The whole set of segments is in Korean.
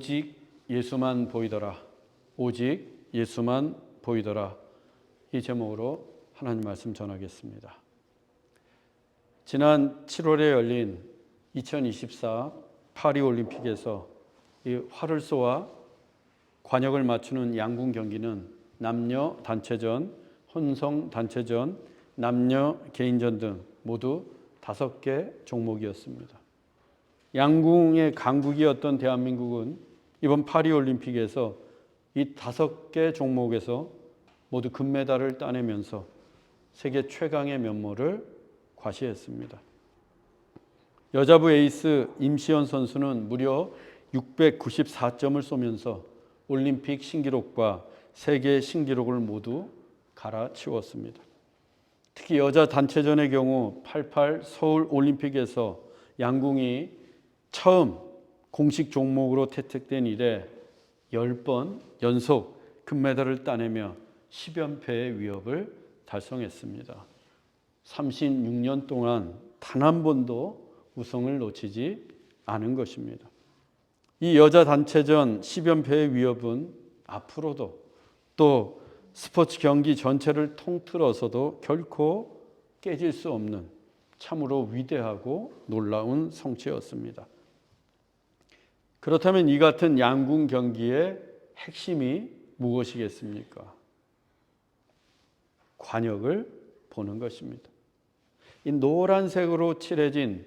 오직 예수만 보이더라. 오직 예수만 보이더라. 이 제목으로 하나님 말씀 전하겠습니다. 지난 7월에 열린 2024 파리올림픽에서 이 활을 쏘아 관역을 맞추는 양궁 경기는 남녀 단체전, 혼성 단체전, 남녀 개인전 등 모두 5개 종목이었습니다. 양궁의 강국이었던 대한민국은 이번 파리올림픽에서 이 5개 종목에서 모두 금메달을 따내면서 세계 최강의 면모를 과시했습니다. 여자부 에이스 임시연 선수는 무려 694점을 쏘면서 올림픽 신기록과 세계 신기록을 모두 갈아치웠습니다. 특히 여자 단체전의 경우 88 서울 올림픽에서 양궁이 처음 공식 종목으로 채택된 이래 10번 연속 금메달을 따내며 10연패의 위협을 달성했습니다. 36년 동안 단 한 번도 우승을 놓치지 않은 것입니다. 이 여자 단체전 10연패의 위협은 앞으로도 또 스포츠 경기 전체를 통틀어서도 결코 깨질 수 없는 참으로 위대하고 놀라운 성취였습니다. 그렇다면 이 같은 양궁 경기의 핵심이 무엇이겠습니까? 관역을 보는 것입니다. 이 노란색으로 칠해진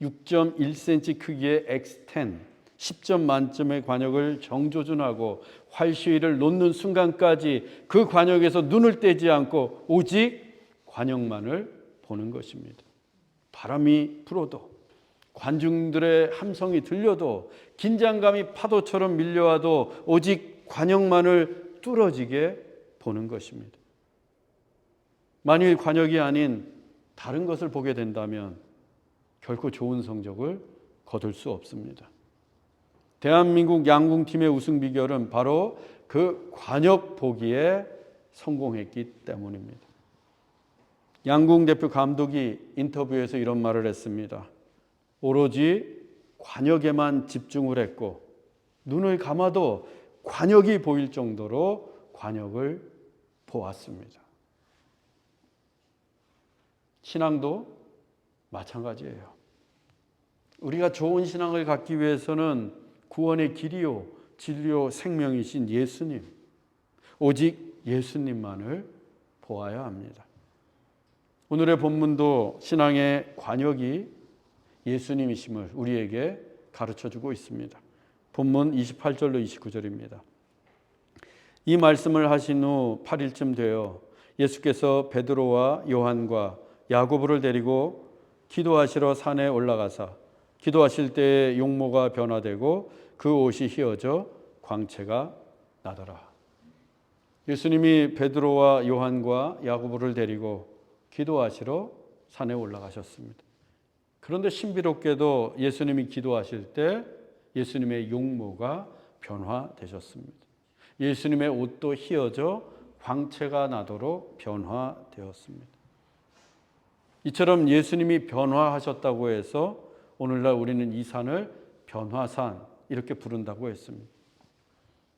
6.1cm 크기의 X10 10점 만점의 관역을 정조준하고 활시위를 놓는 순간까지 그 관역에서 눈을 떼지 않고 오직 관역만을 보는 것입니다. 바람이 불어도 관중들의 함성이 들려도 긴장감이 파도처럼 밀려와도 오직 관역만을 뚫어지게 보는 것입니다. 만일 관역이 아닌 다른 것을 보게 된다면 결코 좋은 성적을 거둘 수 없습니다. 대한민국 양궁팀의 우승 비결은 바로 그 관역 보기에 성공했기 때문입니다. 양궁 대표 감독이 인터뷰에서 이런 말을 했습니다. 오로지 관역에만 집중을 했고 눈을 감아도 관역이 보일 정도로 관역을 보았습니다. 신앙도 마찬가지예요. 우리가 좋은 신앙을 갖기 위해서는 구원의 길이요 진리요 생명이신 예수님, 오직 예수님만을 보아야 합니다. 오늘의 본문도 신앙의 관역이 예수님이심을 우리에게 가르쳐주고 있습니다. 본문 28절로 29절입니다. 이 말씀을 하신 후 8일쯤 되어 예수께서 베드로와 요한과 야고보를 데리고 기도하시러 산에 올라가사 기도하실 때에 용모가 변화되고 그 옷이 휘어져 광채가 나더라. 예수님이 베드로와 요한과 야고보를 데리고 기도하시러 산에 올라가셨습니다. 그런데 신비롭게도 예수님이 기도하실 때 예수님의 용모가 변화되셨습니다. 예수님의 옷도 휘어져 광채가 나도록 변화되었습니다. 이처럼 예수님이 변화하셨다고 해서 오늘날 우리는 이 산을 변화산 이렇게 부른다고 했습니다.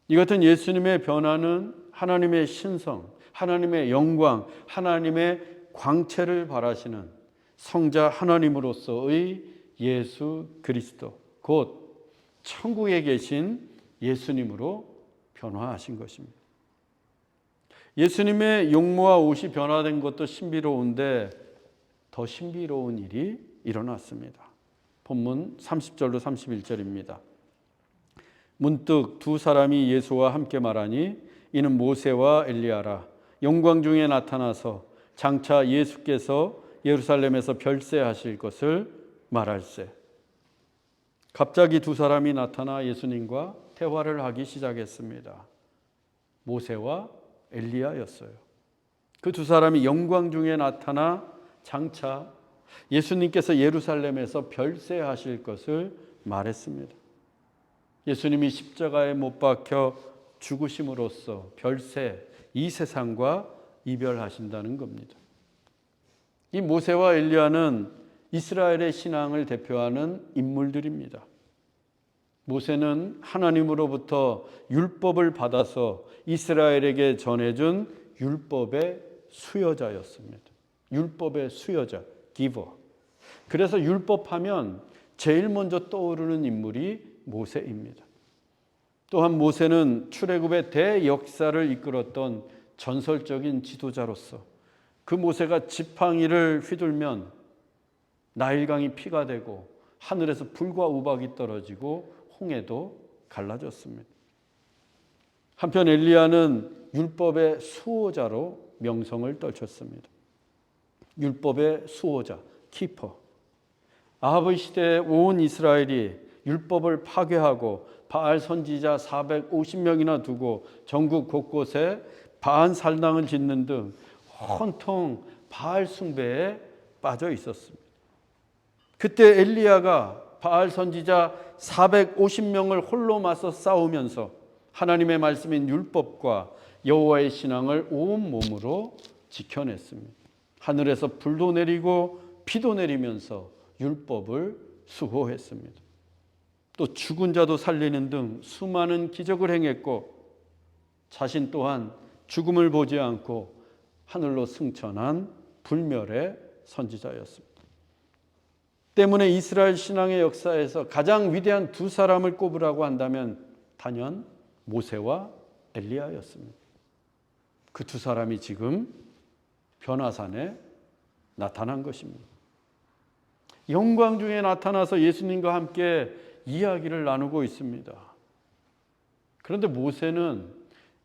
이 같은 예수님의 변화는 하나님의 신성, 하나님의 영광, 하나님의 광채를 바라시는 성자 하나님으로서의 예수 그리스도, 곧 천국에 계신 예수님으로 변화하신 것입니다. 예수님의 용모와 옷이 변화된 것도 신비로운데 더 신비로운 일이 일어났습니다. 본문 30절로 31절입니다. 문득 두 사람이 예수와 함께 말하니 이는 모세와 엘리야라. 영광 중에 나타나서 장차 예수께서 예루살렘에서 별세하실 것을 말할세. 갑자기 두 사람이 나타나 예수님과 대화를 하기 시작했습니다. 모세와 엘리야였어요. 그 두 사람이 영광 중에 나타나 장차 예수님께서 예루살렘에서 별세하실 것을 말했습니다. 예수님이 십자가에 못 박혀 죽으심으로써 별세, 이 세상과 이별하신다는 겁니다. 이 모세와 엘리야는 이스라엘의 신앙을 대표하는 인물들입니다. 모세는 하나님으로부터 율법을 받아서 이스라엘에게 전해준 율법의 수여자였습니다. 율법의 수여자, 기버. 그래서 율법하면 제일 먼저 떠오르는 인물이 모세입니다. 또한 모세는 출애굽의 대역사를 이끌었던 전설적인 지도자로서 그 모세가 지팡이를 휘둘면 나일강이 피가 되고 하늘에서 불과 우박이 떨어지고 홍해도 갈라졌습니다. 한편 엘리야는 율법의 수호자로 명성을 떨쳤습니다. 율법의 수호자, 키퍼. 아합의 시대에 온 이스라엘이 율법을 파괴하고 바알 선지자 450명이나 두고 전국 곳곳에 바알 산당을 짓는 등 온통 바알 숭배에 빠져 있었습니다. 그때 엘리야가 바알 선지자 450명을 홀로 맞서 싸우면서 하나님의 말씀인 율법과 여호와의 신앙을 온 몸으로 지켜냈습니다. 하늘에서 불도 내리고 비도 내리면서 율법을 수호했습니다. 또 죽은 자도 살리는 등 수많은 기적을 행했고 자신 또한 죽음을 보지 않고 하늘로 승천한 불멸의 선지자였습니다. 때문에 이스라엘 신앙의 역사에서 가장 위대한 두 사람을 꼽으라고 한다면 단연 모세와 엘리야였습니다. 그 두 사람이 지금 변화산에 나타난 것입니다. 영광 중에 나타나서 예수님과 함께 이야기를 나누고 있습니다. 그런데 모세는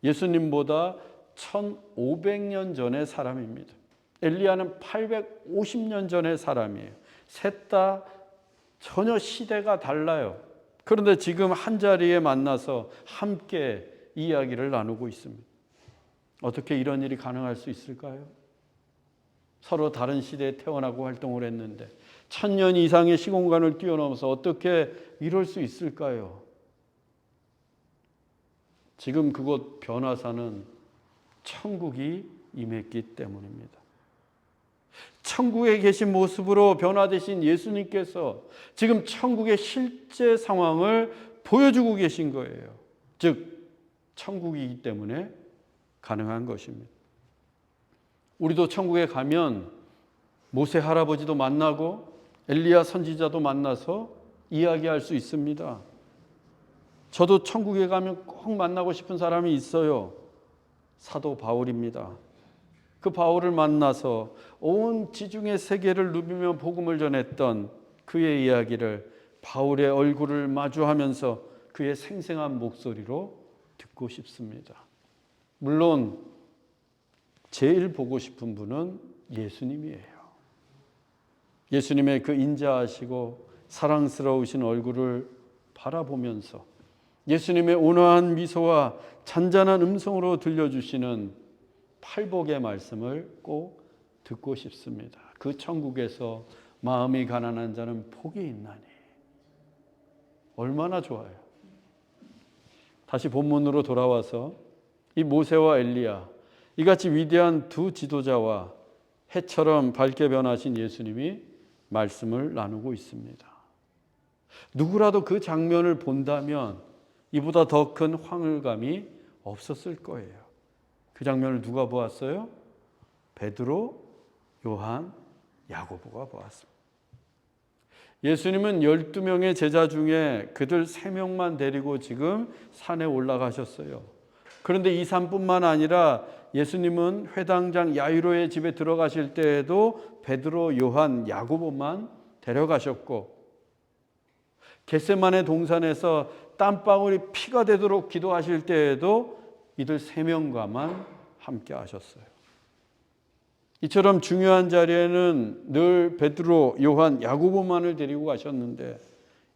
예수님보다 1500년 전의 사람입니다. 엘리야는 850년 전의 사람이에요. 셋 다 전혀 시대가 달라요. 그런데 지금 한자리에 만나서 함께 이야기를 나누고 있습니다. 어떻게 이런 일이 가능할 수 있을까요? 서로 다른 시대에 태어나고 활동을 했는데 1000년 이상의 시공간을 뛰어넘어서 어떻게 이럴 수 있을까요? 지금 그곳 변화사는 천국이 임했기 때문입니다. 천국에 계신 모습으로 변화되신 예수님께서 지금 천국의 실제 상황을 보여주고 계신 거예요. 즉 천국이기 때문에 가능한 것입니다. 우리도 천국에 가면 모세 할아버지도 만나고 엘리야 선지자도 만나서 이야기할 수 있습니다. 저도 천국에 가면 꼭 만나고 싶은 사람이 있어요. 사도 바울입니다. 그 바울을 만나서 온 지중해 세계를 누비며 복음을 전했던 그의 이야기를 바울의 얼굴을 마주하면서 그의 생생한 목소리로 듣고 싶습니다. 물론 제일 보고 싶은 분은 예수님이에요. 예수님의 그 인자하시고 사랑스러우신 얼굴을 바라보면서 예수님의 온화한 미소와 잔잔한 음성으로 들려주시는 팔복의 말씀을 꼭 듣고 싶습니다. 그 천국에서 마음이 가난한 자는 복이 있나니. 얼마나 좋아요. 다시 본문으로 돌아와서 이 모세와 엘리야, 이같이 위대한 두 지도자와 해처럼 밝게 변하신 예수님이 말씀을 나누고 있습니다. 누구라도 그 장면을 본다면 이보다 더 큰 황홀감이 없었을 거예요. 그 장면을 누가 보았어요? 베드로, 요한, 야고보가 보았습니다. 예수님은 12명의 제자 중에 그들 3명만 데리고 지금 산에 올라가셨어요. 그런데 이 산뿐만 아니라 예수님은 회당장 야이로의 집에 들어가실 때에도 베드로, 요한, 야고보만 데려가셨고 겟세마네 동산에서 땀방울이 피가 되도록 기도하실 때에도 이들 3명과만 함께 하셨어요. 이처럼 중요한 자리에는 늘 베드로, 요한, 야고보만을 데리고 가셨는데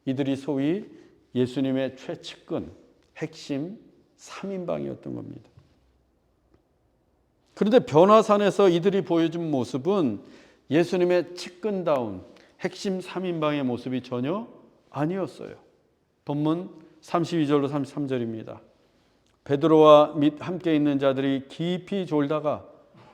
이들이 소위 예수님의 최측근, 핵심 3인방이었던 겁니다. 그런데 변화산에서 이들이 보여준 모습은 예수님의 측근다운 핵심 3인방의 모습이 전혀 아니었어요. 본문 32절로 33절입니다. 베드로와 및 함께 있는 자들이 깊이 졸다가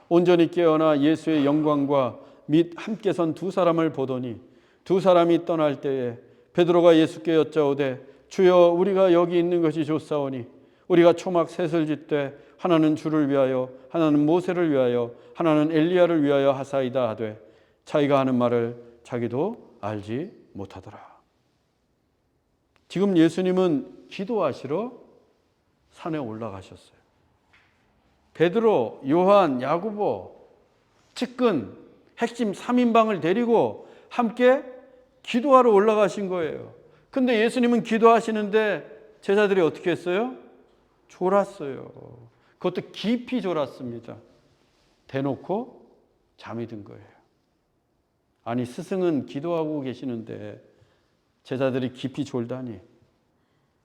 온전히 깨어나 예수의 영광과 및 함께 선 두 사람을 보더니 두 사람이 떠날 때에 베드로가 예수께 여짜오되 주여 우리가 여기 있는 것이 좋사오니 우리가 초막 셋을 짓되 하나는 주를 위하여 하나는 모세를 위하여 하나는 엘리야를 위하여 하사이다 하되 자기가 하는 말을 자기도 알지 못하더라. 지금 예수님은 기도하시러 산에 올라가셨어요. 베드로, 요한, 야고보, 측근, 핵심 3인방을 데리고 함께 기도하러 올라가신 거예요. 근데 예수님은 기도하시는데 제자들이 어떻게 했어요? 졸았어요. 그것도 깊이 졸았습니다. 대놓고 잠이 든 거예요. 아니, 스승은 기도하고 계시는데 제자들이 깊이 졸다니,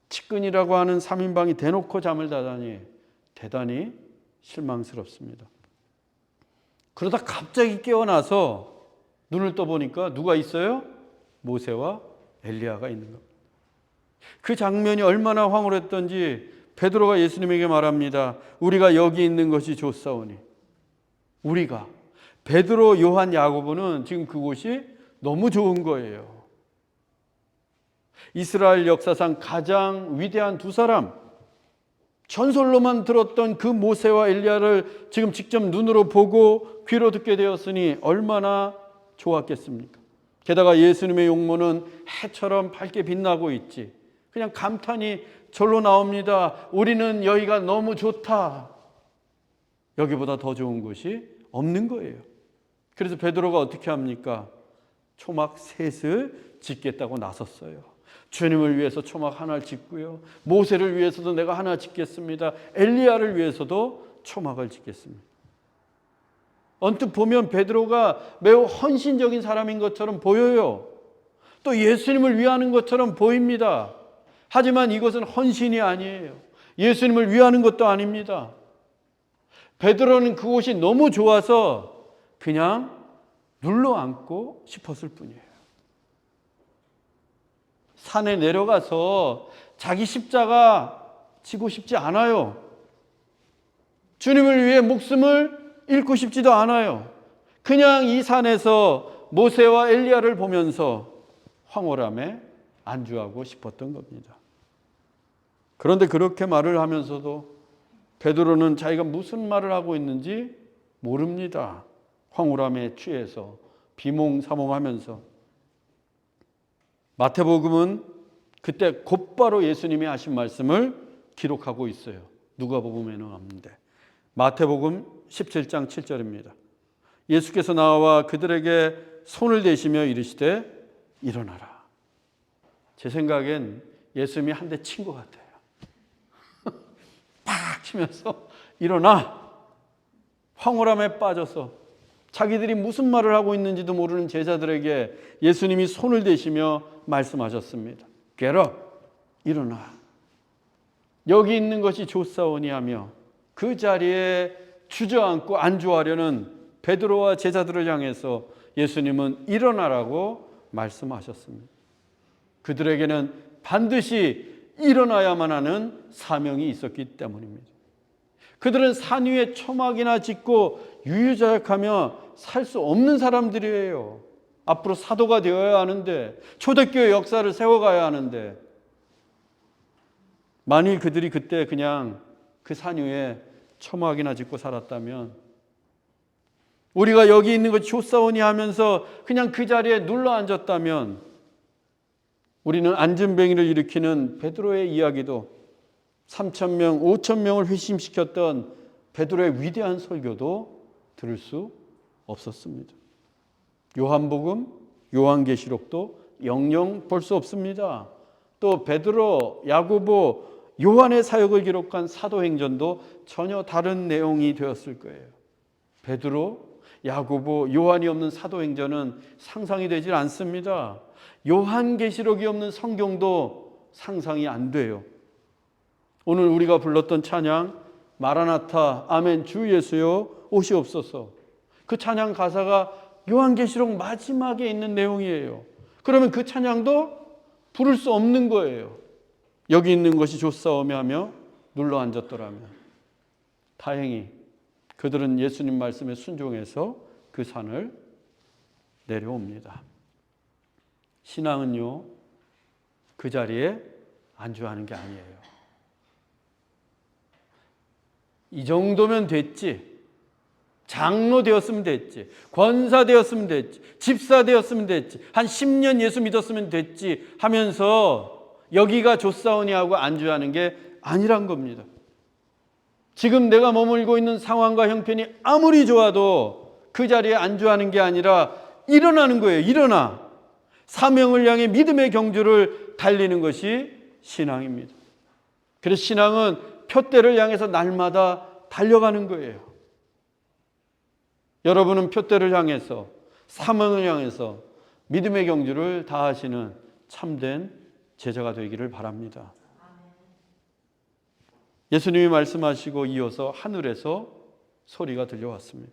측근이라고 하는 3인방이 대놓고 잠을 자다니 대단히 실망스럽습니다. 그러다 갑자기 깨어나서 눈을 떠보니까 누가 있어요? 모세와 엘리야가 있는 겁니다. 그 장면이 얼마나 황홀했던지 베드로가 예수님에게 말합니다. 우리가 여기 있는 것이 좋사오니. 우리가, 베드로, 요한, 야고보는 지금 그곳이 너무 좋은 거예요. 이스라엘 역사상 가장 위대한 두 사람, 전설로만 들었던 그 모세와 엘리야를 지금 직접 눈으로 보고 귀로 듣게 되었으니 얼마나 좋았겠습니까? 게다가 예수님의 용모는 해처럼 밝게 빛나고 있지. 그냥 감탄이 절로 나옵니다. 우리는 여기가 너무 좋다. 여기보다 더 좋은 곳이 없는 거예요. 그래서 베드로가 어떻게 합니까? 초막 셋을 짓겠다고 나섰어요. 주님을 위해서 초막 하나를 짓고요. 모세를 위해서도 내가 하나 짓겠습니다. 엘리야를 위해서도 초막을 짓겠습니다. 언뜻 보면 베드로가 매우 헌신적인 사람인 것처럼 보여요. 또 예수님을 위하는 것처럼 보입니다. 하지만 이것은 헌신이 아니에요. 예수님을 위하는 것도 아닙니다. 베드로는 그곳이 너무 좋아서 그냥 눌러앉고 싶었을 뿐이에요. 산에 내려가서 자기 십자가 지고 싶지 않아요. 주님을 위해 목숨을 잃고 싶지도 않아요. 그냥 이 산에서 모세와 엘리야를 보면서 황홀함에 안주하고 싶었던 겁니다. 그런데 그렇게 말을 하면서도 베드로는 자기가 무슨 말을 하고 있는지 모릅니다. 황홀함에 취해서 비몽사몽하면서. 마태복음은 그때 곧바로 예수님이 하신 말씀을 기록하고 있어요. 누가복음에는 없는데. 마태복음 17장 7절입니다. 예수께서 나와 그들에게 손을 대시며 이르시되 일어나라. 제 생각엔 예수님이 한 대 친 것 같아요. 팍 치면서 일어나. 황홀함에 빠져서 자기들이 무슨 말을 하고 있는지도 모르는 제자들에게 예수님이 손을 대시며 말씀하셨습니다. Get up, 일어나. 여기 있는 것이 좋사오니 하며 그 자리에 주저앉고 안주하려는 베드로와 제자들을 향해서 예수님은 일어나라고 말씀하셨습니다. 그들에게는 반드시 일어나야만 하는 사명이 있었기 때문입니다. 그들은 산 위에 초막이나 짓고 유유자적하며 살 수 없는 사람들이에요. 앞으로 사도가 되어야 하는데, 초대교회 역사를 세워가야 하는데, 만일 그들이 그때 그냥 그 산 위에 초막이나 짓고 살았다면, 우리가 여기 있는 것 좋사오니 하면서 그냥 그 자리에 눌러 앉았다면, 우리는 안전뱅이를 일으키는 베드로의 이야기도 3,000명, 5,000명을 회심시켰던 베드로의 위대한 설교도 들을 수 없었습니다. 요한복음, 요한계시록도 영영 볼 수 없습니다. 또 베드로, 야고보, 요한의 사역을 기록한 사도행전도 전혀 다른 내용이 되었을 거예요. 베드로, 야고보, 요한이 없는 사도행전은 상상이 되질 않습니다. 요한계시록이 없는 성경도 상상이 안 돼요. 오늘 우리가 불렀던 찬양 마라나타 아멘 주 예수여 오시옵소서, 그 찬양 가사가 요한계시록 마지막에 있는 내용이에요. 그러면 그 찬양도 부를 수 없는 거예요. 여기 있는 것이 좋사오며 하며 눌러 앉았더라면. 다행히 그들은 예수님 말씀에 순종해서 그 산을 내려옵니다. 신앙은요, 그 자리에 안주하는 게 아니에요. 이 정도면 됐지. 장로 되었으면 됐지. 권사 되었으면 됐지. 집사 되었으면 됐지. 한 10년 예수 믿었으면 됐지 하면서 여기가 좋사오니 하고 안주하는 게 아니란 겁니다. 지금 내가 머물고 있는 상황과 형편이 아무리 좋아도 그 자리에 안주하는 게 아니라 일어나는 거예요. 일어나. 사명을 향해 믿음의 경주를 달리는 것이 신앙입니다. 그래서 신앙은 표대를 향해서 날마다 달려가는 거예요. 여러분은 표대를 향해서, 사명을 향해서 믿음의 경주를 다하시는 참된 제자가 되기를 바랍니다. 예수님이 말씀하시고 이어서 하늘에서 소리가 들려왔습니다.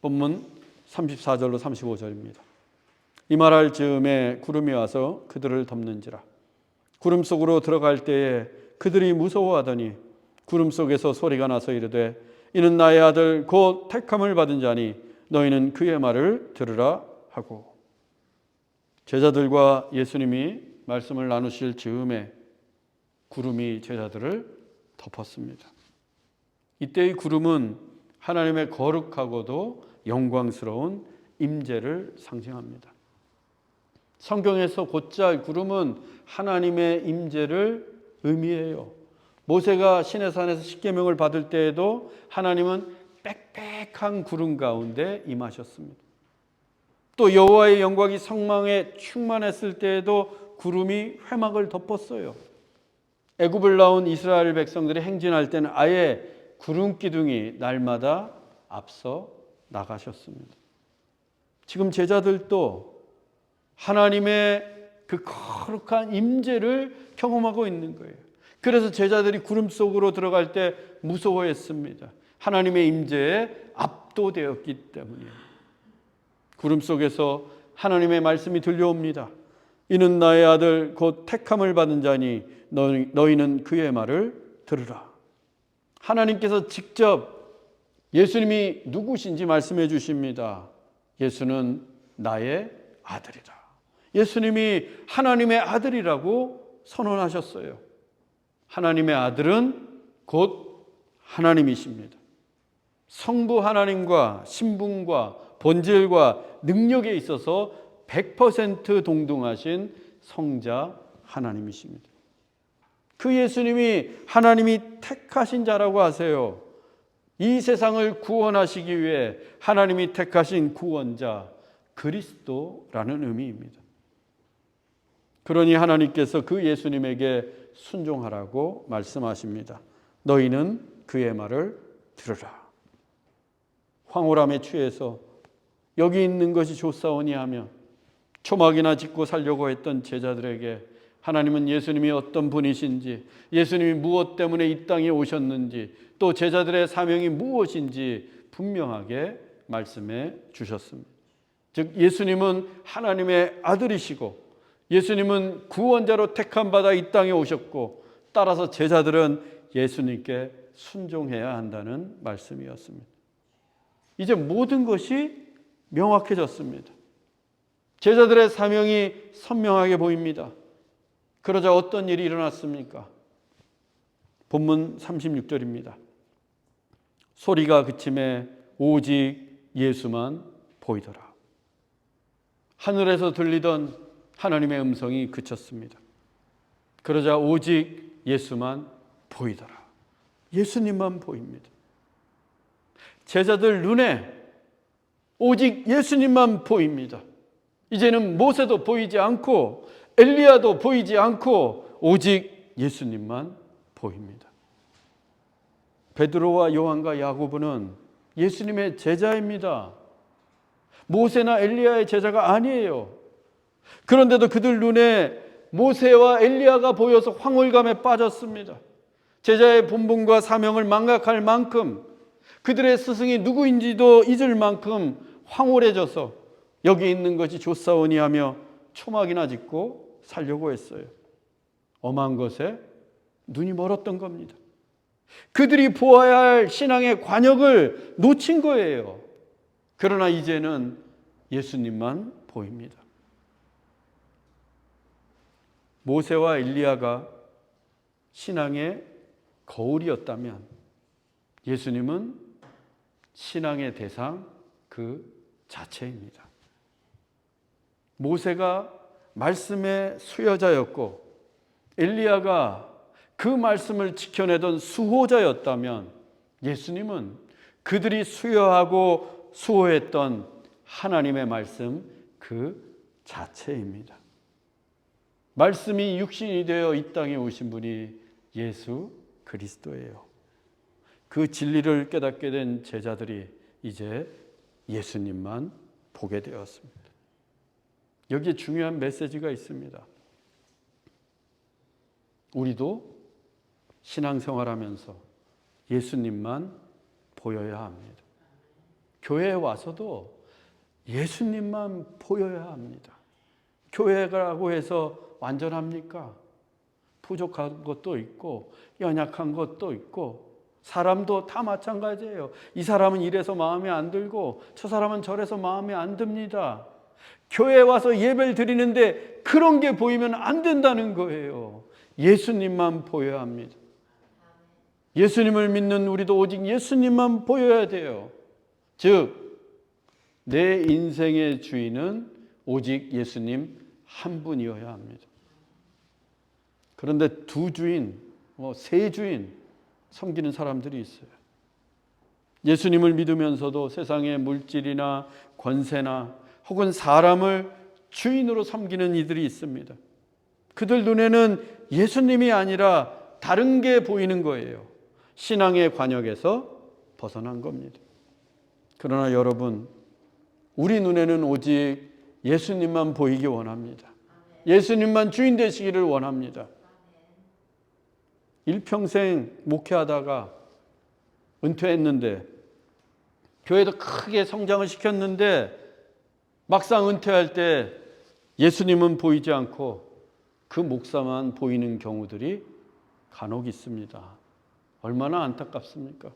본문 34절로 35절입니다. 이 말할 즈음에 구름이 와서 그들을 덮는지라. 구름 속으로 들어갈 때에 그들이 무서워하더니 구름 속에서 소리가 나서 이르되 이는 나의 아들 곧 택함을 받은 자니 너희는 그의 말을 들으라 하고. 제자들과 예수님이 말씀을 나누실 즈음에 구름이 제자들을 덮었습니다. 이때의 구름은 하나님의 거룩하고도 영광스러운 임재를 상징합니다. 성경에서 곧잘 구름은 하나님의 임재를 의미해요. 모세가 시내산에서 십계명을 받을 때에도 하나님은 빽빽한 구름 가운데 임하셨습니다. 또 여호와의 영광이 성막에 충만했을 때에도 구름이 회막을 덮었어요. 애굽을 나온 이스라엘 백성들이 행진할 때는 아예 구름 기둥이 날마다 앞서 나가셨습니다. 지금 제자들도 하나님의 그 거룩한 임재를 경험하고 있는 거예요. 그래서 제자들이 구름 속으로 들어갈 때 무서워했습니다. 하나님의 임재에 압도되었기 때문이에요. 구름 속에서 하나님의 말씀이 들려옵니다. 이는 나의 아들 곧 택함을 받은 자니 너희는 그의 말을 들으라. 하나님께서 직접 예수님이 누구신지 말씀해 주십니다. 예수는 나의 아들이다. 예수님이 하나님의 아들이라고 선언하셨어요. 하나님의 아들은 곧 하나님이십니다. 성부 하나님과 신분과 본질과 능력에 있어서 100% 동등하신 성자 하나님이십니다. 그 예수님이 하나님이 택하신 자라고 하세요. 이 세상을 구원하시기 위해 하나님이 택하신 구원자 그리스도라는 의미입니다. 그러니 하나님께서 그 예수님에게 순종하라고 말씀하십니다. 너희는 그의 말을 들으라. 황홀함에 취해서 여기 있는 것이 좋사오니 하며 초막이나 짓고 살려고 했던 제자들에게 하나님은 예수님이 어떤 분이신지, 예수님이 무엇 때문에 이 땅에 오셨는지, 또 제자들의 사명이 무엇인지 분명하게 말씀해 주셨습니다. 즉 예수님은 하나님의 아들이시고 예수님은 구원자로 택함받아 이 땅에 오셨고 따라서 제자들은 예수님께 순종해야 한다는 말씀이었습니다. 이제 모든 것이 명확해졌습니다. 제자들의 사명이 선명하게 보입니다. 그러자 어떤 일이 일어났습니까? 본문 36절입니다. 소리가 그침에 오직 예수만 보이더라. 하늘에서 들리던 하나님의 음성이 그쳤습니다. 그러자 오직 예수만 보이더라. 예수님만 보입니다. 제자들 눈에 오직 예수님만 보입니다. 이제는 모세도 보이지 않고 엘리야도 보이지 않고 오직 예수님만 보입니다. 베드로와 요한과 야고보는 예수님의 제자입니다. 모세나 엘리야의 제자가 아니에요. 그런데도 그들 눈에 모세와 엘리야가 보여서 황홀감에 빠졌습니다. 제자의 본분과 사명을 망각할 만큼, 그들의 스승이 누구인지도 잊을 만큼 황홀해져서 여기 있는 것이 좋사오니 하며 초막이나 짓고 살려고 했어요. 엄한 것에 눈이 멀었던 겁니다. 그들이 보아야 할 신앙의 관역을 놓친 거예요. 그러나 이제는 예수님만 보입니다. 모세와 엘리야가 신앙의 거울이었다면 예수님은 신앙의 대상 그 자체입니다. 모세가 말씀의 수여자였고 엘리야가 그 말씀을 지켜내던 수호자였다면 예수님은 그들이 수여하고 수호했던 하나님의 말씀 그 자체입니다. 말씀이 육신이 되어 이 땅에 오신 분이 예수 그리스도예요. 그 진리를 깨닫게 된 제자들이 이제 예수님만 보게 되었습니다. 여기에 중요한 메시지가 있습니다. 우리도 신앙생활하면서 예수님만 보여야 합니다. 교회에 와서도 예수님만 보여야 합니다. 교회라고 해서 완전합니까? 부족한 것도 있고 연약한 것도 있고 사람도 다 마찬가지예요. 이 사람은 이래서 마음에 안 들고 저 사람은 저래서 마음에 안 듭니다. 교회에 와서 예배를 드리는데 그런 게 보이면 안 된다는 거예요. 예수님만 보여야 합니다. 예수님을 믿는 우리도 오직 예수님만 보여야 돼요. 즉, 내 인생의 주인은 오직 예수님 한 분이어야 합니다. 그런데 두 주인, 세 주인 섬기는 사람들이 있어요. 예수님을 믿으면서도 세상의 물질이나 권세나 혹은 사람을 주인으로 섬기는 이들이 있습니다. 그들 눈에는 예수님이 아니라 다른 게 보이는 거예요. 신앙의 관역에서 벗어난 겁니다. 그러나 여러분, 우리 눈에는 오직 예수님만 보이기 원합니다. 예수님만 주인 되시기를 원합니다. 일평생 목회하다가 은퇴했는데 교회도 크게 성장을 시켰는데 막상 은퇴할 때 예수님은 보이지 않고 그 목사만 보이는 경우들이 간혹 있습니다. 얼마나 안타깝습니까?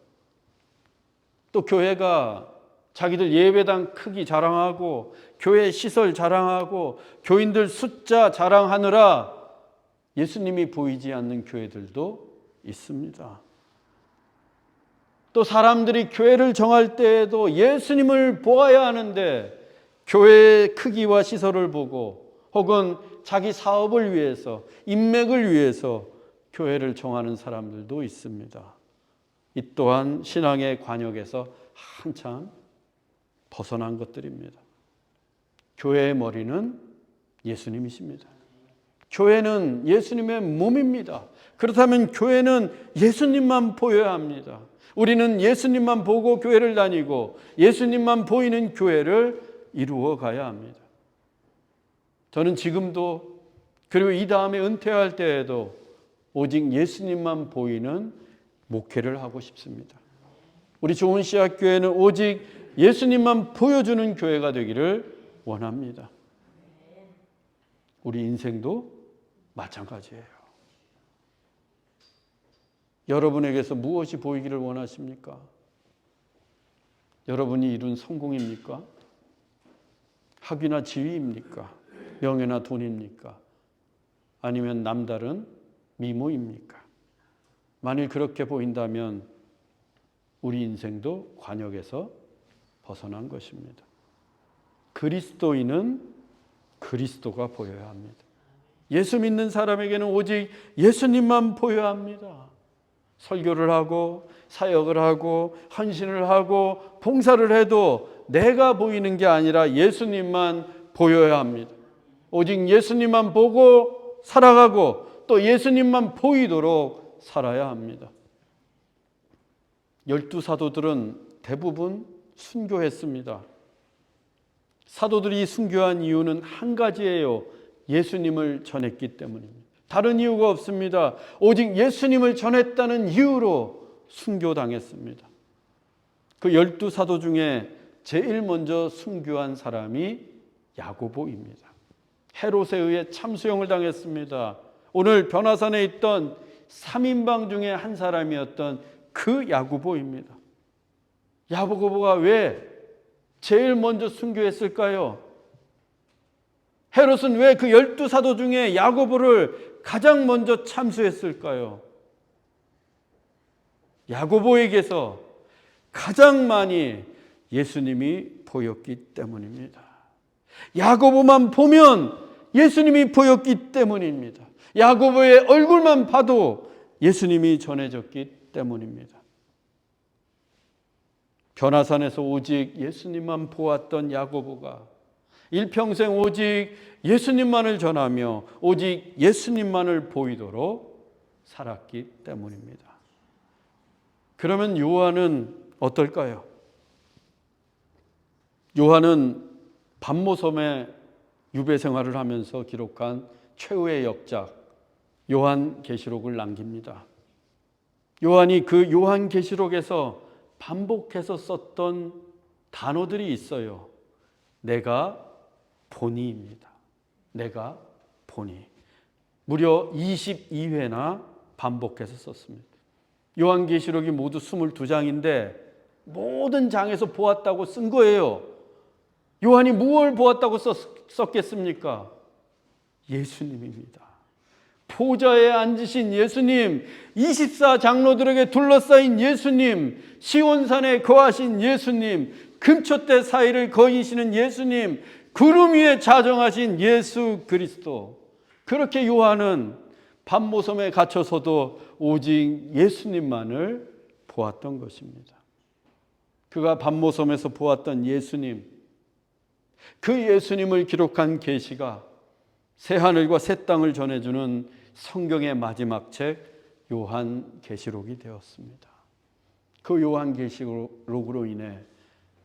또 교회가 자기들 예배당 크기 자랑하고 교회 시설 자랑하고 교인들 숫자 자랑하느라 예수님이 보이지 않는 교회들도 있습니다. 또 사람들이 교회를 정할 때에도 예수님을 보아야 하는데 교회의 크기와 시설을 보고 혹은 자기 사업을 위해서 인맥을 위해서 교회를 정하는 사람들도 있습니다. 이 또한 신앙의 관역에서 한참 벗어난 것들입니다. 교회의 머리는 예수님이십니다. 교회는 예수님의 몸입니다. 그렇다면 교회는 예수님만 보여야 합니다. 우리는 예수님만 보고 교회를 다니고 예수님만 보이는 교회를 이루어 가야 합니다. 저는 지금도 그리고 이 다음에 은퇴할 때에도 오직 예수님만 보이는 목회를 하고 싶습니다. 우리 좋은 씨앗교회는 오직 예수님만 보여주는 교회가 되기를 원합니다. 우리 인생도 마찬가지예요. 여러분에게서 무엇이 보이기를 원하십니까? 여러분이 이룬 성공입니까? 학위나 지위입니까? 명예나 돈입니까? 아니면 남다른 미모입니까? 만일 그렇게 보인다면 우리 인생도 관역에서 벗어난 것입니다. 그리스도인은 그리스도가 보여야 합니다. 예수 믿는 사람에게는 오직 예수님만 보여야 합니다. 설교를 하고 사역을 하고 헌신을 하고 봉사를 해도 내가 보이는 게 아니라 예수님만 보여야 합니다. 오직 예수님만 보고 살아가고 또 예수님만 보이도록 살아야 합니다. 12사도들은 대부분 순교했습니다. 사도들이 순교한 이유는 한 가지예요. 예수님을 전했기 때문입니다. 다른 이유가 없습니다. 오직 예수님을 전했다는 이유로 순교당했습니다. 그 12사도 중에 제일 먼저 순교한 사람이 야고보입니다. 헤롯에 의해 참수형을 당했습니다. 오늘 변화산에 있던 3인방 중에 한 사람이었던 그 야고보입니다. 야고보가 왜 제일 먼저 순교했을까요? 헤롯은 왜 그 12사도 중에 야고보를 가장 먼저 참수했을까요? 야고보에게서 가장 많이 예수님이 보였기 때문입니다. 야고보만 보면 예수님이 보였기 때문입니다. 야고보의 얼굴만 봐도 예수님이 전해졌기 때문입니다. 변화산에서 오직 예수님만 보았던 야고보가 일평생 오직 예수님만을 전하며 오직 예수님만을 보이도록 살았기 때문입니다. 그러면 요한은 어떨까요? 요한은 반모섬의 유배 생활을 하면서 기록한 최후의 역작 요한계시록을 남깁니다. 요한이 그 요한계시록에서 반복해서 썼던 단어들이 있어요. 내가 보니입니다. 내가 보니. 무려 22회나 반복해서 썼습니다. 요한계시록이 모두 22장인데 모든 장에서 보았다고 쓴 거예요. 요한이 무엇을 보았다고 썼겠습니까? 예수님입니다. 보좌에 앉으신 예수님, 24장로들에게 둘러싸인 예수님, 시온산에 거하신 예수님, 금초대 사이를 거니시는 예수님, 구름 위에 자정하신 예수 그리스도. 그렇게 요한은 반모섬에 갇혀서도 오직 예수님만을 보았던 것입니다. 그가 반모섬에서 보았던 예수님, 그 예수님을 기록한 계시가 새하늘과 새 땅을 전해주는 성경의 마지막 책 요한계시록이 되었습니다. 그 요한계시록으로 인해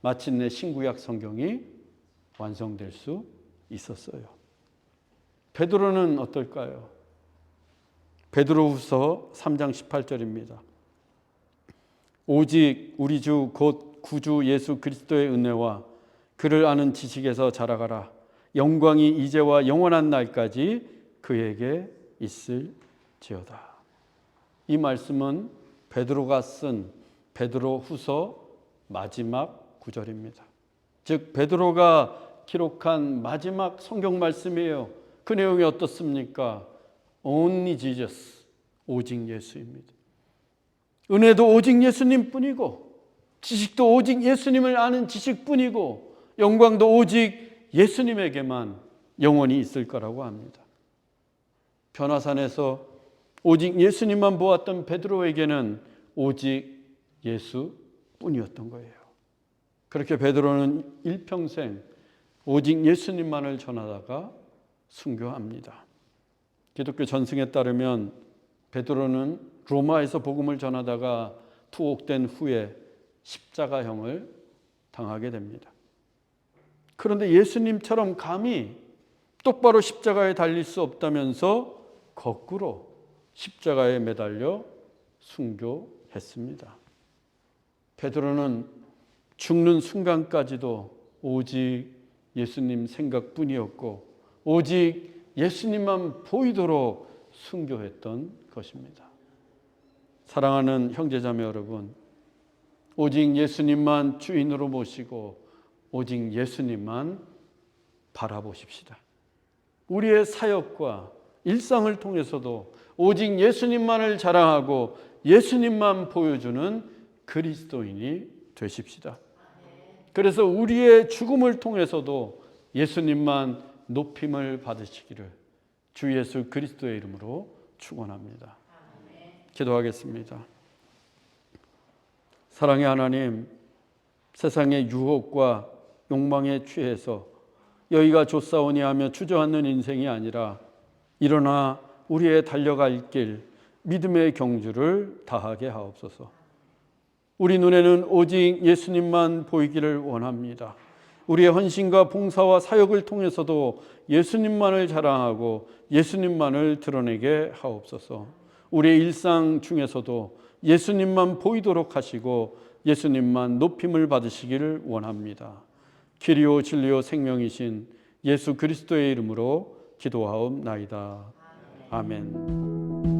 마침내 신구약 성경이 완성될 수 있었어요. 베드로는 어떨까요? 베드로후서 3장 18절입니다. 오직 우리 주 곧 구주 예수 그리스도의 은혜와 그를 아는 지식에서 자라가라. 영광이 이제와 영원한 날까지 그에게 있을지어다. 이 말씀은 베드로가 쓴 베드로후서 마지막 구절입니다. 즉 베드로가 기록한 마지막 성경 말씀이에요. 그 내용이 어떻습니까? Only Jesus, 오직 예수입니다. 은혜도 오직 예수님뿐이고 지식도 오직 예수님을 아는 지식뿐이고 영광도 오직 예수님에게만 영원히 있을 거라고 합니다. 변화산에서 오직 예수님만 보았던 베드로에게는 오직 예수뿐이었던 거예요. 그렇게 베드로는 일평생 오직 예수님만을 전하다가 순교합니다. 기독교 전승에 따르면 베드로는 로마에서 복음을 전하다가 투옥된 후에 십자가형을 당하게 됩니다. 그런데 예수님처럼 감히 똑바로 십자가에 달릴 수 없다면서 거꾸로 십자가에 매달려 순교했습니다. 베드로는 죽는 순간까지도 오직 예수님 생각뿐이었고 오직 예수님만 보이도록 순교했던 것입니다. 사랑하는 형제자매 여러분, 오직 예수님만 주인으로 모시고 오직 예수님만 바라보십시다. 우리의 사역과 일상을 통해서도 오직 예수님만을 자랑하고 예수님만 보여주는 그리스도인이 되십시다. 그래서 우리의 죽음을 통해서도 예수님만 높임을 받으시기를 주 예수 그리스도의 이름으로 축원합니다. 기도하겠습니다. 사랑의 하나님, 세상의 유혹과 욕망에 취해서 여기가 좋사오니 하며 주저앉는 인생이 아니라 일어나 우리의 달려갈 길 믿음의 경주를 다하게 하옵소서. 우리 눈에는 오직 예수님만 보이기를 원합니다. 우리의 헌신과 봉사와 사역을 통해서도 예수님만을 자랑하고 예수님만을 드러내게 하옵소서. 우리의 일상 중에서도 예수님만 보이도록 하시고 예수님만 높임을 받으시기를 원합니다. 길이요 진리요 생명이신 예수 그리스도의 이름으로 기도하옵나이다. 아멘.